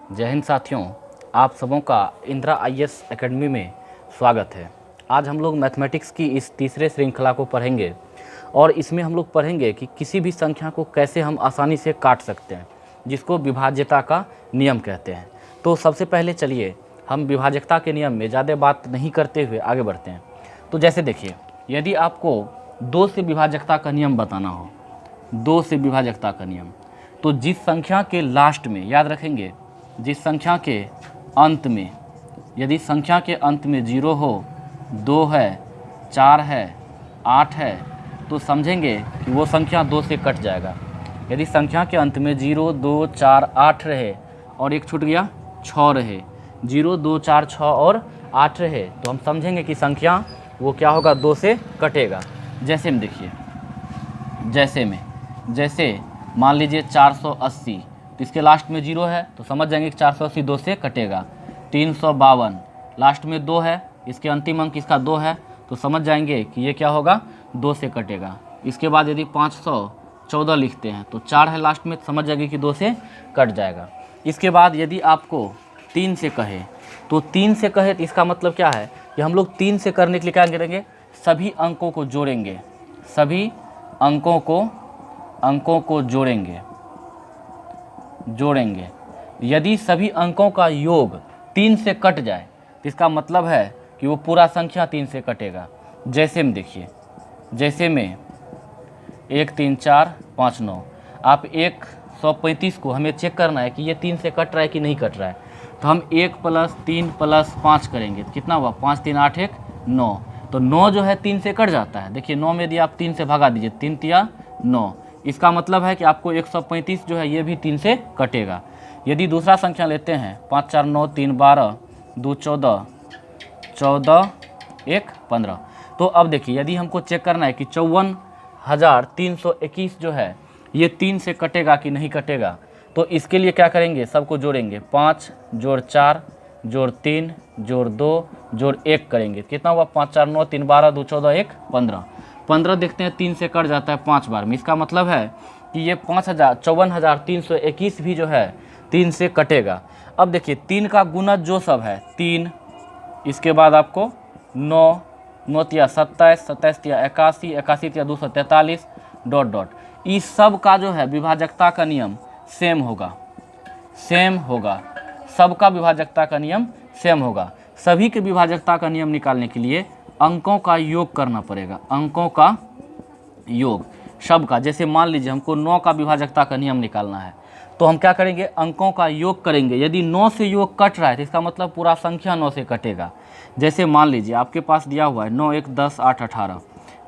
जय हिंद साथियों, आप सबों का इंदिरा आईएएस एकेडमी में स्वागत है। आज हम लोग मैथमेटिक्स की इस तीसरे श्रृंखला को पढ़ेंगे और इसमें हम लोग पढ़ेंगे कि किसी भी संख्या को कैसे हम आसानी से काट सकते हैं, जिसको विभाज्यता का नियम कहते हैं। तो सबसे पहले चलिए हम विभाज्यता के नियम में ज़्यादा बात नहीं करते हुए आगे बढ़ते हैं। तो जैसे देखिए, यदि आपको 2 से विभाज्यता का नियम बताना हो, 2 से विभाज्यता का नियम, तो जिस संख्या के लास्ट में, याद रखेंगे, जिस संख्या के अंत में, यदि संख्या के अंत में 0 हो, 2 है, 4 है, 8 है, तो समझेंगे कि वो संख्या 2 से कट जाएगा। यदि संख्या के अंत में 0, 2, 4, 8 रहे और एक छूट गया 6 रहे, 0, 2, 4, 6 और 8 रहे, तो हम समझेंगे कि संख्या वो क्या होगा, 2 से कटेगा। जैसे में देखिए, जैसे मान लीजिए 480, तो इसके लास्ट में 0 है तो समझ जाएंगे कि 480 2 से कटेगा। 352 लास्ट में 2 है, इसके अंतिम अंक इसका 2 है, तो समझ जाएंगे कि ये क्या होगा, 2 से कटेगा। इसके बाद यदि 514 लिखते हैं तो 4 है लास्ट में, समझ जाएंगे कि 2 से कट जाएगा। इसके बाद यदि आपको 3 से कहे तो 3 से कहे तो इसका मतलब क्या है कि हम लोग 3 से करने के लिए क्या करेंगे, सभी अंकों को जोड़ेंगे, सभी अंकों को जोड़ेंगे। यदि सभी अंकों का योग 3 से कट जाए तो इसका मतलब है कि वो पूरा संख्या 3 से कटेगा। जैसे में देखिए, जैसे में 1 3 4 5 9, आप 135 को हमें चेक करना है कि ये 3 से कट रहा है कि नहीं कट रहा है, तो हम 1 + 3 + 5 करेंगे तो कितना हुआ, 5 3 8 1 9, तो 9 जो है 3 से कट जाता है। देखिए 9 में यदि आप 3 से भगा दीजिए, 3 तिया 9, इसका मतलब है कि आपको 135 जो है ये भी 3 से कटेगा। यदि दूसरा संख्या लेते हैं, 5 4 9 3 12 2 14 14 1 15, तो अब देखिए यदि हमको चेक करना है कि 54,321 जो है ये 3 से कटेगा कि नहीं कटेगा, तो इसके लिए क्या करेंगे, सबको जोड़ेंगे, 5 जोड़ 4 जोड़ 3 जोड़ 2 जोड़ 1 करेंगे, कितना हुआ, 5 4 9 3 12 2 14 1 15। 15 देखते हैं 3 से कट जाता है 5 बार में, इसका मतलब है कि ये 54,321 भी जो है 3 से कटेगा। अब देखिए 3 का गुणज जो सब है 3, इसके बाद आपको 9, 9 तिया 27, 27 तिया 81, 81 तिया 243 ... इस सब का जो है विभाजकता का नियम सेम होगा, सबका विभाजकता का नियम सेम होगा। सभी के विभाजकता का नियम निकालने के लिए अंकों का योग करना पड़ेगा, अंकों का योग सबका। जैसे मान लीजिए हमको 9 का विभाजकता का नियम निकालना है, तो हम क्या करेंगे, अंकों का योग करेंगे। यदि 9 से योग कट रहा है तो इसका मतलब पूरा संख्या 9 से कटेगा। जैसे मान लीजिए आपके पास दिया हुआ है 9 1 10 8 18,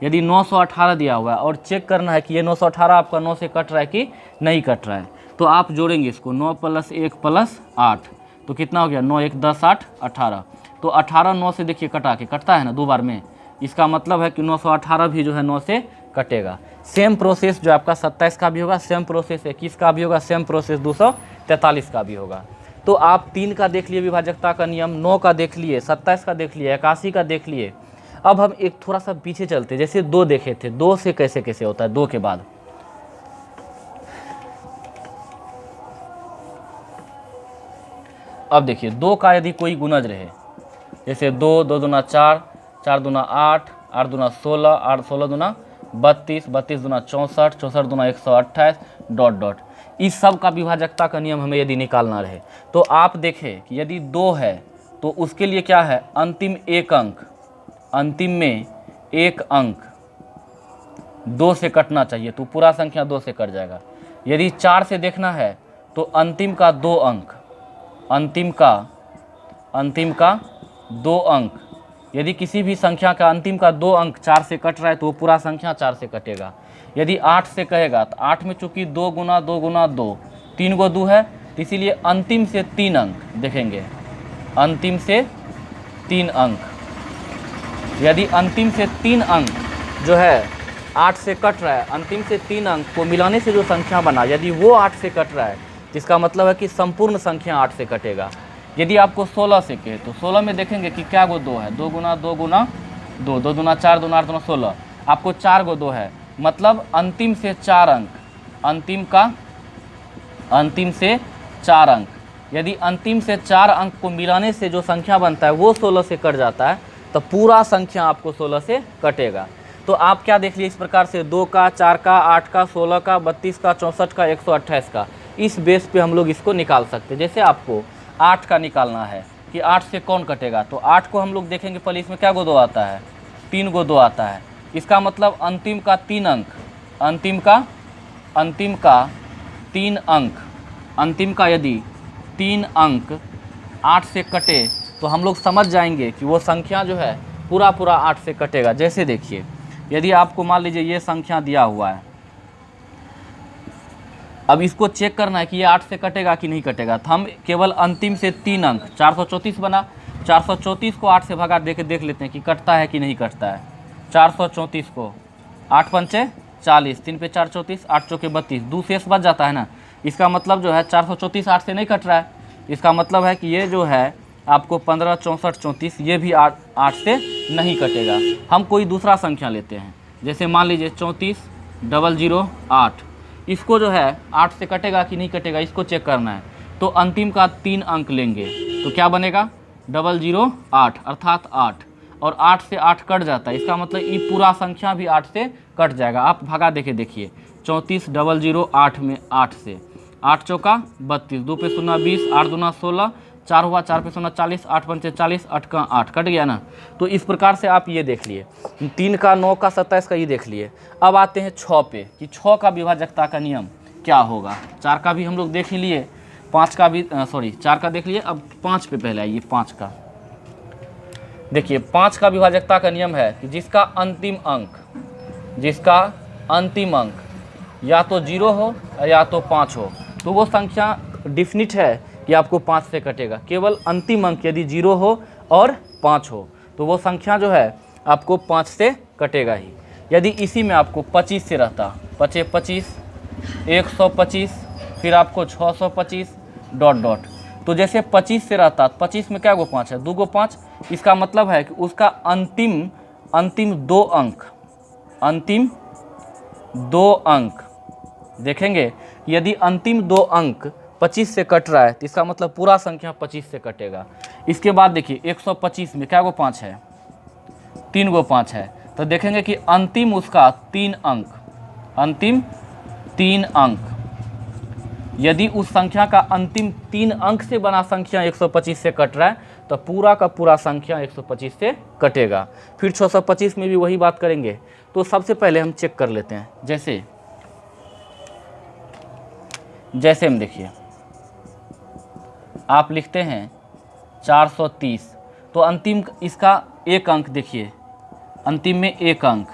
यदि 918 दिया हुआ है और चेक करना है कि ये 918 आपका 9 से कट रहा है कि नहीं कट रहा है, तो आप जोड़ेंगे इसको, 9 + 1 + 8, तो कितना हो गया, 9 1 10 8 18, तो 18 9 से देखिए कटता है ना 2 बार में, इसका मतलब है कि 918 भी जो है 9 से कटेगा। सेम प्रोसेस जो आपका 27 का भी होगा, सेम प्रोसेस 21 का भी होगा, सेम प्रोसेस 243 का भी होगा। तो आप 3 का देख लिए विभाजकता का नियम, 9 का देख लिए, 27 का देख लिए, 81 का देख लिए। अब हम एक थोड़ा सा पीछे चलते, जैसे 2 देखे थे, 2 से कैसे कैसे होता है, 2 के बाद अब देखिए 2 का यदि कोई गुणज रहे, जैसे 2 2 दूना 4, 4 दूना 8, 8 दूना 16, 8 16 दूना 32, 32 दूना 64, 64 दूना 128 ... इस सब का विभाजकता का नियम हमें यदि निकालना रहे, तो आप देखें कि यदि 2 है तो उसके लिए क्या है, अंतिम में एक अंक 2 से कटना चाहिए, तो पूरा संख्या 2 से कट जाएगा। यदि 4 से देखना है तो अंतिम का 2 अंक, अंतिम का 2 अंक, यदि किसी भी संख्या का अंतिम का 2 अंक 4 से कट रहा है तो वो पूरा संख्या 4 से कटेगा। यदि 8 से कहेगा तो 8 में चूंकि 2 गुना 2 गुना 2, 3 गो 2 है, तो इसीलिए अंतिम से 3 अंक देखेंगे, अंतिम से 3 अंक। यदि अंतिम से 3 अंक जो है 8 से कट रहा है, अंतिम से 3 अंक को मिलाने से जो संख्या बना, यदि वो 8 से कट रहा है तो इसका मतलब है कि संपूर्ण संख्या 8 से कटेगा। यदि आपको 16 से कहे तो 16 में देखेंगे कि क्या गो 2 है, 2 गुना 2 गुना 2, 2 दूना 4 दूना 8 दूना 16, आपको 4 गो 2 है, मतलब अंतिम से 4 अंक, अंतिम से 4 अंक यदि अंतिम से 4 अंक को मिलाने से जो संख्या बनता है वो 16 से कट जाता है तो पूरा संख्या आपको 16 से कटेगा। तो आप क्या देख लिए इस प्रकार से 2 का, 4 का, 8 का, 16 का, 32 का, 64 का, 128 का, इस बेस पे हम लोग इसको निकाल सकते हैं। जैसे आपको 8 का निकालना है कि 8 से कौन कटेगा, तो 8 को हम लोग देखेंगे पहले इसमें क्या गो 2 आता है, 3 गो 2 आता है। इसका मतलब अंतिम का 3 अंक, अंतिम का 3 अंक, अंतिम का यदि 3 अंक 8 से कटे तो हम लोग समझ जाएंगे कि वो संख्या जो है पूरा 8 से कटेगा। जैसे देखिए, यदि आपको मान लीजिए ये संख्या दिया हुआ है, अब इसको चेक करना है कि ये 8 से कटेगा कि नहीं कटेगा, तो हम केवल अंतिम से 3 अंक 434 बना, 434 को 8 से भगा दे के देख लेते हैं कि कटता है कि नहीं कटता है। 434 को 8 पंचे 40, 3 पे 4 34, 8 चौके 32, 2 शेष बच जाता है ना। इसका मतलब जो है 434 8 से नहीं कट रहा है, इसका मतलब है कि ये जो है आपको 15 64 34 ये भी 8 से नहीं कटेगा। हम कोई दूसरा संख्या लेते हैं, जैसे मान लीजिए 34,008, इसको जो है 8 से कटेगा कि नहीं कटेगा इसको चेक करना है। तो अंतिम का 3 अंक लेंगे तो क्या बनेगा 008 अर्थात 8, और 8 से 8 कट जाता है, इसका मतलब ये पूरा संख्या भी 8 से कट जाएगा। आप भगा देके देखिए 34,008 में 8 से 8 चौका 32, 2 पे 0 20, 8 दूना 16, 4 हुआ, 4 पे 0 40, 8 पंचे 40, 8 का 8 कट गया ना। तो इस प्रकार से आप ये देख लिए, 3 का 9 का 27 का ये देख लिए। अब आते हैं 6 पे कि 6 का विभाजकता का नियम क्या होगा। 4 का भी हम लोग देख ही लिए, 5 का भी 4 का देख लिए। अब 5 पे पहले आइए, 5 का देखिए। 5 का विभाजकता का नियम है कि जिसका अंतिम अंक या तो 0 हो या तो 5 हो, तो वो संख्या डिफिनिट है कि आपको 5 से कटेगा। केवल अंतिम अंक यदि 0 हो और 5 हो तो वो संख्या जो है आपको 5 से कटेगा ही। यदि इसी में आपको 25 से रहता, 25 25 125, फिर आपको 625 डॉट, तो जैसे 25 से रहता, 25 में क्या गो 5 है, 2 गो 5, इसका मतलब है कि उसका अंतिम 2 अंक देखेंगे। यदि अंतिम 2 अंक 25 से कट रहा है तो इसका मतलब पूरा संख्या 25 से कटेगा। इसके बाद देखिए 125 में क्या गो 5 है, 3 गो 5 है, तो देखेंगे कि अंतिम उसका 3 अंक, यदि उस संख्या का अंतिम 3 अंक से बना संख्या 125 से कट रहा है तो पूरा का पूरा संख्या 125 से कटेगा। फिर 625 में भी वही बात करेंगे। तो सबसे पहले हम चेक कर लेते हैं, जैसे हम देखिए, आप लिखते हैं 430, तो अंतिम इसका 1 अंक देखिए, अंतिम में 1 अंक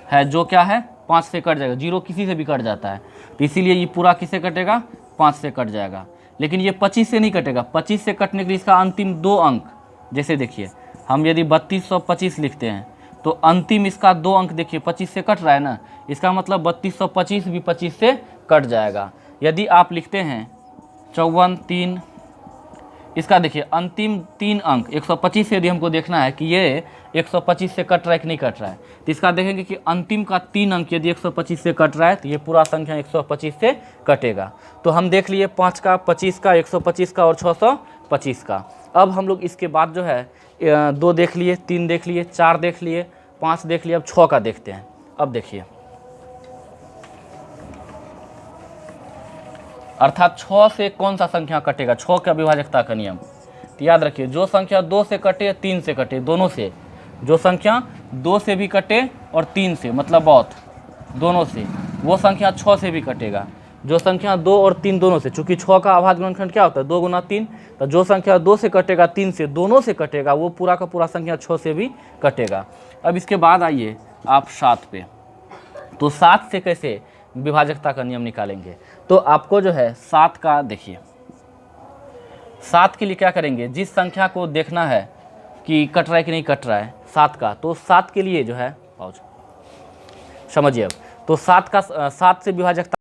है जो क्या है 5 से कट जाएगा, 0 किसी से भी कट जाता है, तो इसीलिए ये पूरा किससे कटेगा 5 से कट जाएगा। लेकिन ये 25 से नहीं कटेगा, 25 से कटने के लिए इसका अंतिम 2 अंक, जैसे देखिए हम यदि 3225 लिखते हैं तो अंतिम इसका 2 अंक देखिए 25 से कट रहा है ना, इसका मतलब 3225 भी 25 से कट जाएगा। यदि आप लिखते हैं 54 इसका देखिए अंतिम 3 अंक 125 से यदि हमको देखना है कि ये 125 से कट रहा है कि नहीं कट रहा है, तो इसका देखेंगे कि अंतिम का 3 अंक यदि 125 से कट रहा है तो ये पूरा संख्या 125 से कटेगा। तो हम देख लिए 5 का, 25 का, 125 का और 625 का। अब हम लोग इसके बाद जो है 2 देख लिए, 3 देख लिए, 4 देख लिए, 5 देख लिए, अब 6 का देखते हैं। अब देखिए, अर्थात 6 से कौन सा संख्या कटेगा, 6 का विभाजकता का नियम। तो याद रखिए, जो संख्या 2 से कटे 3 से कटे, दोनों से, जो संख्या 2 से भी कटे और 3 से मतलब बहुत दोनों से, वो संख्या 6 से भी कटेगा। जो संख्या 2 और 3 दोनों से, चूंकि 6 का अभाज्य गुणनखंड क्या होता है 2 गुना 3, तो जो संख्या 2 से कटेगा 3 से, दोनों से कटेगा, वो पूरा का पूरा संख्या 6 से भी कटेगा। अब इसके बाद आइए आप 7 पे, तो 7 से कैसे विभाजकता का नियम निकालेंगे। तो आपको जो है 7 का देखिए, 7 के लिए क्या करेंगे, जिस संख्या को देखना है कि कट रहा है कि नहीं कट रहा है 7 का, तो 7 के लिए जो है समझिए। अब तो 7 से विभाजकता